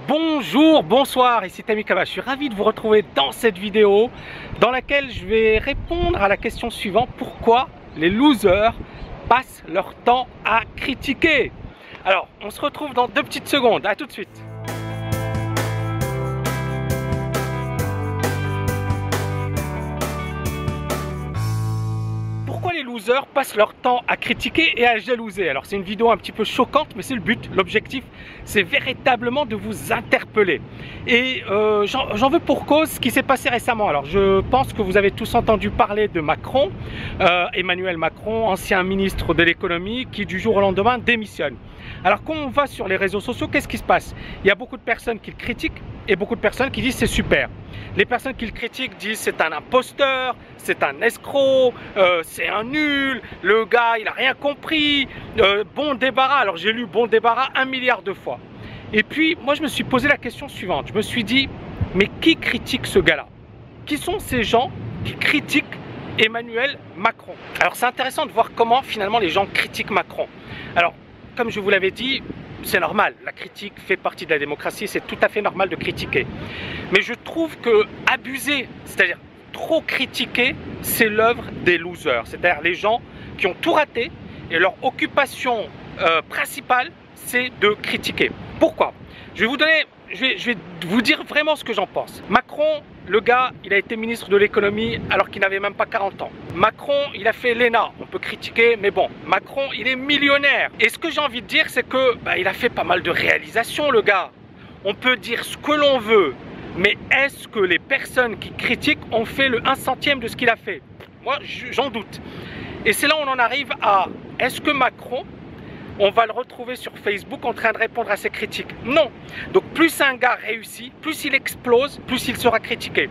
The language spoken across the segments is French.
Bonjour, bonsoir, ici Tamikaba. Je suis ravi de vous retrouver dans cette vidéo dans laquelle je vais répondre à la question suivante: pourquoi les losers passent leur temps à critiquer? Alors, on se retrouve dans 2 petites secondes, à tout de suite. Pourquoi les losers passent leur temps à critiquer et à jalouser? Alors c'est une vidéo un petit peu choquante, mais c'est le but, l'objectif, c'est véritablement de vous interpeller. Et j'en veux pour cause ce qui s'est passé récemment. Alors je pense que vous avez tous entendu parler de Macron, Emmanuel Macron, ancien ministre de l'économie, qui du jour au lendemain démissionne. Alors quand on va sur les réseaux sociaux, qu'est-ce qui se passe? Il y a beaucoup de personnes qui le critiquent et beaucoup de personnes qui disent c'est super. Les personnes qui le critiquent disent c'est un imposteur, c'est un escroc, c'est un nul, le gars il a rien compris, bon débarras. Alors j'ai lu bon débarras 1 milliard de fois. Et puis moi je me suis posé la question suivante, je me suis dit mais qui critique ce gars-là? Qui sont ces gens qui critiquent Emmanuel Macron? Alors c'est intéressant de voir comment finalement les gens critiquent Macron. Alors comme je vous l'avais dit, c'est normal, la critique fait partie de la démocratie, c'est tout à fait normal de critiquer. Mais je trouve que abuser, c'est-à-dire trop critiquer, c'est l'œuvre des losers, c'est-à-dire les gens qui ont tout raté et leur occupation principale, c'est de critiquer. Pourquoi? Je vais vous dire vraiment ce que j'en pense. Macron, le gars, il a été ministre de l'économie alors qu'il n'avait même pas 40 ans. Macron, il a fait l'ENA, on peut critiquer, mais bon, Macron, il est millionnaire. Et ce que j'ai envie de dire, c'est que il a fait pas mal de réalisations, le gars. On peut dire ce que l'on veut, mais est-ce que les personnes qui critiquent ont fait le 1/100e de ce qu'il a fait? Moi, j'en doute. Et c'est là où on en arrive à, est-ce que Macron, on va le retrouver sur Facebook en train de répondre à ces critiques? Non. Donc plus un gars réussit, plus il explose, plus il sera critiqué.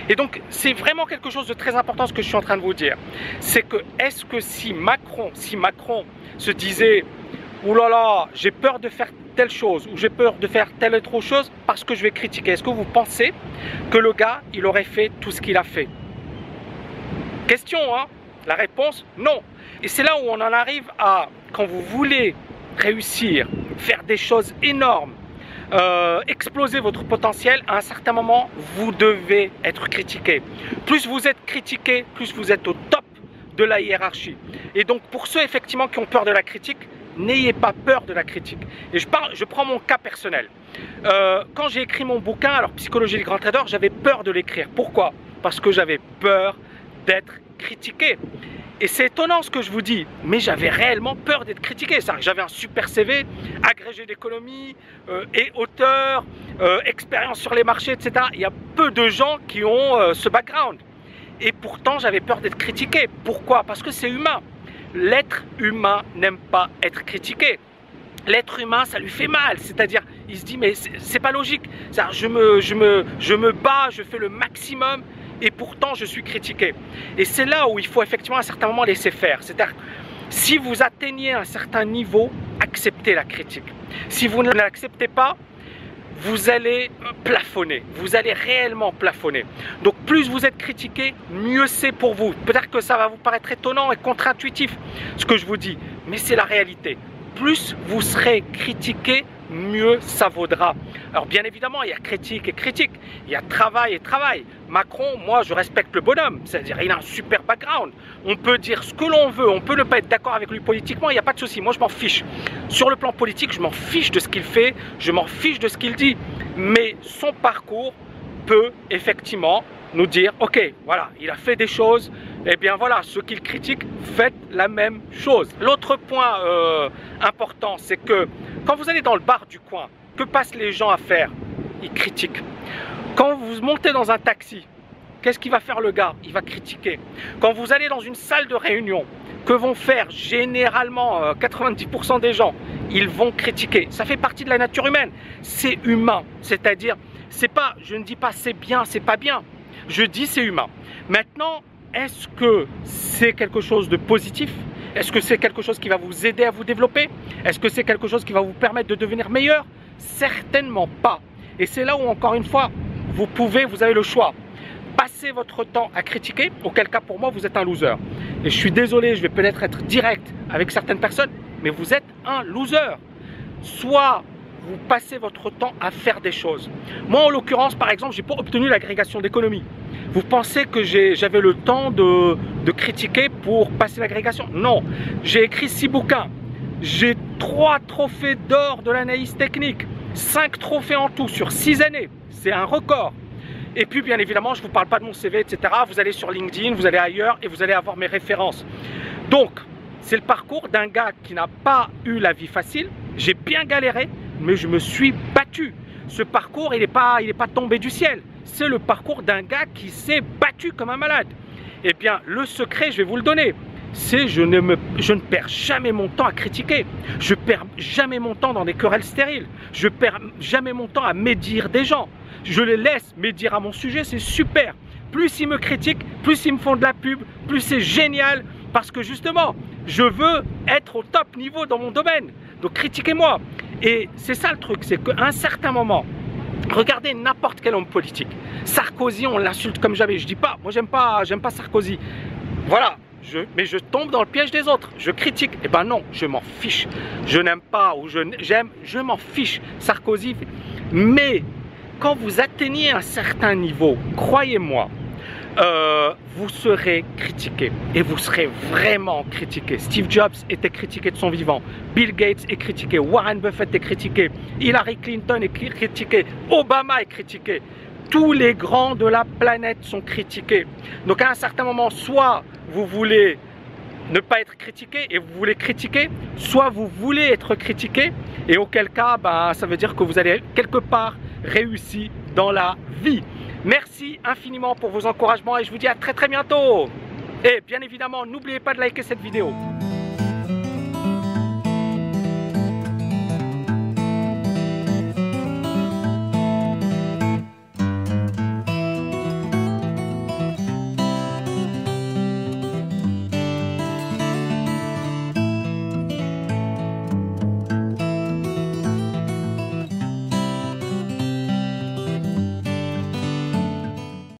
Et donc c'est vraiment quelque chose de très important ce que je suis en train de vous dire. C'est que est-ce que si Macron se disait ouh là là, j'ai peur de faire telle chose ou j'ai peur de faire telle autre chose parce que je vais critiquer, est-ce que vous pensez que le gars il aurait fait tout ce qu'il a fait? Question, hein? La réponse, non. Et c'est là où on en arrive à, quand vous voulez réussir, faire des choses énormes, exploser votre potentiel, à un certain moment, vous devez être critiqué. Plus vous êtes critiqué, plus vous êtes au top de la hiérarchie. Et donc pour ceux effectivement qui ont peur de la critique, n'ayez pas peur de la critique. Et je prends mon cas personnel. Quand j'ai écrit mon bouquin, alors Psychologie des grands traders, j'avais peur de l'écrire. Pourquoi? Parce que j'avais peur d'être critiqué. Et c'est étonnant ce que je vous dis, mais j'avais réellement peur d'être critiqué. J'avais un super CV, agrégé d'économie, et auteur, expérience sur les marchés, etc. Il y a peu de gens qui ont ce background. Et pourtant, j'avais peur d'être critiqué. Pourquoi? Parce que c'est humain. L'être humain n'aime pas être critiqué. L'être humain, ça lui fait mal. C'est-à-dire, il se dit, mais c'est pas logique. Je me bats, je fais le maximum. Et pourtant je suis critiqué. Et c'est là où il faut effectivement à un certain moment laisser faire. C'est-à-dire, si vous atteignez un certain niveau, acceptez la critique. Si vous ne l'acceptez pas, vous allez plafonner. Vous allez réellement plafonner. Donc plus vous êtes critiqué, mieux c'est pour vous. Peut-être que ça va vous paraître étonnant et contre-intuitif ce que je vous dis, mais c'est la réalité. Plus vous serez critiqué, mieux ça vaudra. Alors bien évidemment, il y a critique et critique, il y a travail et travail. Macron, moi je respecte le bonhomme, c'est-à-dire il a un super background. On peut dire ce que l'on veut, on peut ne pas être d'accord avec lui politiquement, il n'y a pas de souci, moi je m'en fiche. Sur le plan politique, je m'en fiche de ce qu'il fait, je m'en fiche de ce qu'il dit. Mais son parcours peut effectivement nous dire, ok, voilà, il a fait des choses, et bien voilà, ceux qui le critiquent, faites la même chose. L'autre point important, c'est que quand vous allez dans le bar du coin, que passent les gens à faire? Ils critiquent. Quand vous montez dans un taxi, qu'est-ce qu'il va faire le gars? Il va critiquer. Quand vous allez dans une salle de réunion, que vont faire généralement 90% des gens? Ils vont critiquer. Ça fait partie de la nature humaine. C'est humain. C'est-à-dire, c'est pas, je ne dis pas c'est bien, c'est pas bien. Je dis c'est humain. Maintenant, est-ce que c'est quelque chose de positif? Est-ce que c'est quelque chose qui va vous aider à vous développer? Est-ce que c'est quelque chose qui va vous permettre de devenir meilleur? Certainement pas. Et c'est là où, encore une fois, vous avez le choix. Passez votre temps à critiquer, auquel cas pour moi, vous êtes un loser. Et je suis désolé, je vais peut-être être direct avec certaines personnes, mais vous êtes un loser. Soit vous passez votre temps à faire des choses. Moi, en l'occurrence, par exemple, j'ai pas obtenu l'agrégation d'économie. Vous pensez que j'avais le temps de critiquer pour passer l'agrégation? Non, j'ai écrit 6 bouquins. J'ai 3 trophées d'or de l'analyse technique. 5 trophées en tout sur 6 années. C'est un record. Et puis, bien évidemment, je ne vous parle pas de mon CV, etc. Vous allez sur LinkedIn, vous allez ailleurs et vous allez avoir mes références. Donc, c'est le parcours d'un gars qui n'a pas eu la vie facile. J'ai bien galéré, mais je me suis battu. Ce parcours, il n'est pas tombé du ciel. C'est le parcours d'un gars qui s'est battu comme un malade. Eh bien, le secret, je vais vous le donner. C'est je ne perds jamais mon temps à critiquer. Je perds jamais mon temps dans des querelles stériles. Je perds jamais mon temps à médire des gens. Je les laisse médire à mon sujet, c'est super. Plus ils me critiquent, plus ils me font de la pub, plus c'est génial. Parce que justement, je veux être au top niveau dans mon domaine. Donc critiquez-moi. Et c'est ça le truc, c'est qu'à un certain moment, regardez n'importe quel homme politique. Sarkozy, on l'insulte comme jamais. Je dis pas, moi j'aime pas Sarkozy. Voilà. Mais je tombe dans le piège des autres, je critique. Eh ben non, je m'en fiche. Je n'aime pas ou j'aime, je m'en fiche. Sarkozy. Mais quand vous atteignez un certain niveau, croyez-moi, vous serez critiqué. Et vous serez vraiment critiqué. Steve Jobs était critiqué de son vivant. Bill Gates est critiqué. Warren Buffett est critiqué. Hillary Clinton est critiqué. Obama est critiqué. Tous les grands de la planète sont critiqués. Donc à un certain moment, soit vous voulez ne pas être critiqué et vous voulez critiquer, soit vous voulez être critiqué et auquel cas, ça veut dire que vous allez quelque part réussir dans la vie. Merci infiniment pour vos encouragements et je vous dis à très bientôt. Et bien évidemment, n'oubliez pas de liker cette vidéo.